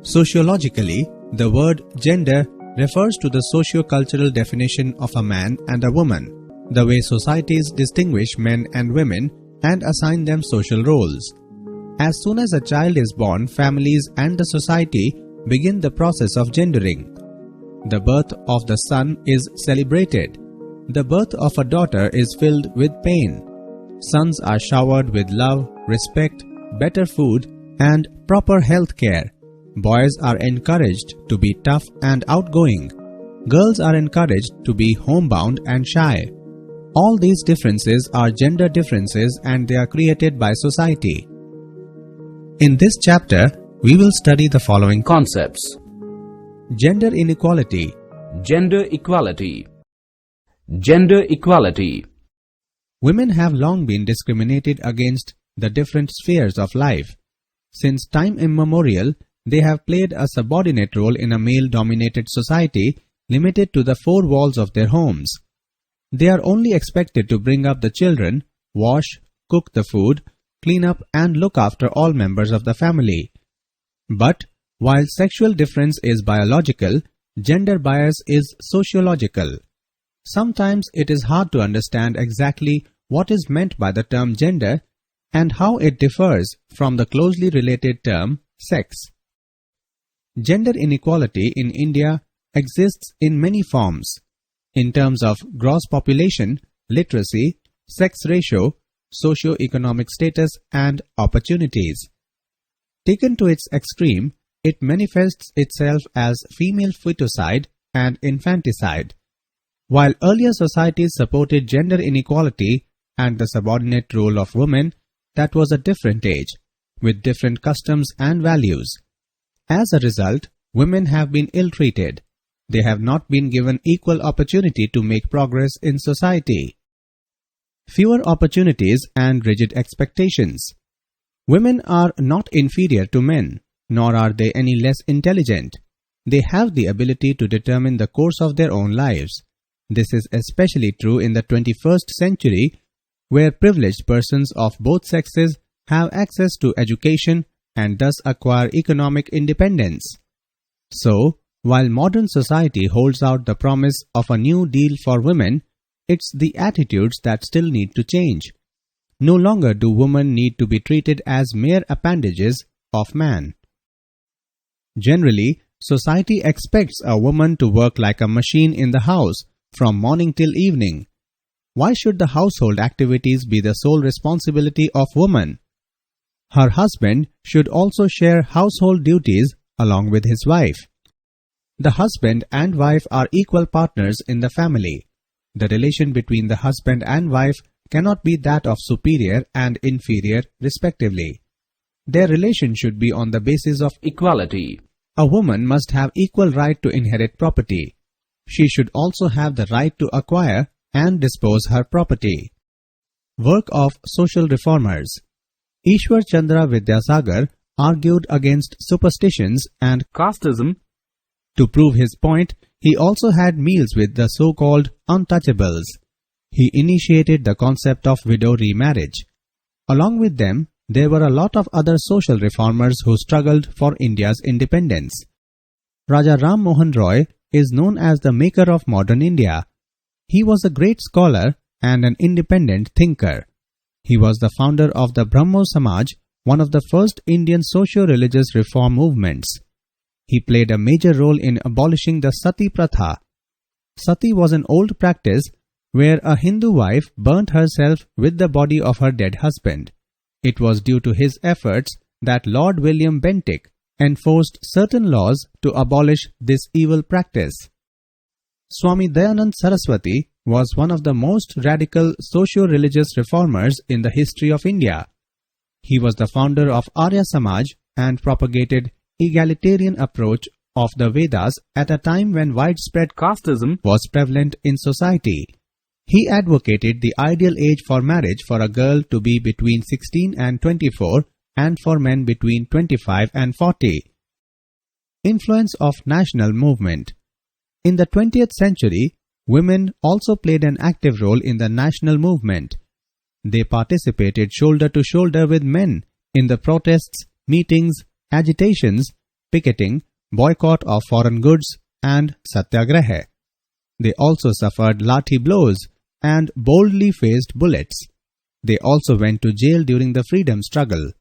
Sociologically, the word gender refers to the socio-cultural definition of a man and a woman, the way societies distinguish men and women and assign them social roles. As soon as a child is born, families and the society begin the process of gendering. The birth of the son is celebrated. The birth of a daughter is filled with pain. Sons are showered with love, respect, better food, and proper health care. Boys are encouraged to be tough and outgoing. Girls are encouraged to be homebound and shy. All these differences are gender differences and they are created by society. In this chapter, we will study the following concepts: gender inequality, gender equality, gender equality. Women have long been discriminated against the different spheres of life. Since time immemorial, they have played a subordinate role in a male-dominated society limited to the four walls of their homes. They are only expected to bring up the children, wash, cook the food, clean up and look after all members of the family. But while sexual difference is biological, gender bias is sociological. Sometimes it is hard to understand exactly what is meant by the term gender and how it differs from the closely related term sex. Gender inequality in India exists in many forms, in terms of gross population, literacy, sex ratio, socio-economic status, and opportunities. Taken to its extreme, it manifests itself as female foeticide and infanticide. While earlier societies supported gender inequality and the subordinate role of women, that was a different age, with different customs and values. As a result, women have been ill-treated. They have not been given equal opportunity to make progress in society. Fewer opportunities and rigid expectations. Women are not inferior to men, nor are they any less intelligent. They have the ability to determine the course of their own lives. This is especially true in the 21st century, where privileged persons of both sexes have access to education and thus acquire economic independence. So, while modern society holds out the promise of a new deal for women, it's the attitudes that still need to change. No longer do women need to be treated as mere appendages of man. Generally, society expects a woman to work like a machine in the house from morning till evening. Why should the household activities be the sole responsibility of woman? Her husband should also share household duties along with his wife. The husband and wife are equal partners in the family. The relation between the husband and wife cannot be that of superior and inferior, respectively. Their relation should be on the basis of equality. A woman must have equal right to inherit property. She should also have the right to acquire and dispose her property. Work of social reformers. Ishwar Chandra Vidyasagar argued against superstitions and casteism. To prove his point, he also had meals with the so-called untouchables. He initiated the concept of widow remarriage. Along with them, there were a lot of other social reformers who struggled for India's independence. Raja Ram Mohan Roy is known as the maker of modern India. He was a great scholar and an independent thinker. He was the founder of the Brahmo Samaj, one of the first Indian socio-religious reform movements. He played a major role in abolishing the sati pratha. Sati was an old practice where a Hindu wife burnt herself with the body of her dead husband. It was due to his efforts that Lord William Bentinck enforced certain laws to abolish this evil practice. Swami Dayanand Saraswati was one of the most radical socio-religious reformers in the history of India. He was the founder of Arya Samaj and propagated egalitarian approach of the Vedas at a time when widespread casteism was prevalent in society. He advocated the ideal age for marriage for a girl to be between 16 and 24 and for men between 25 and 40. Influence of national movement. In the 20th century, women also played an active role in the national movement. They participated shoulder to shoulder with men in the protests, meetings, agitations picketing, boycott of foreign goods, and satyagraha. They also suffered lathi blows and boldly faced bullets. They also went to jail during the freedom struggle.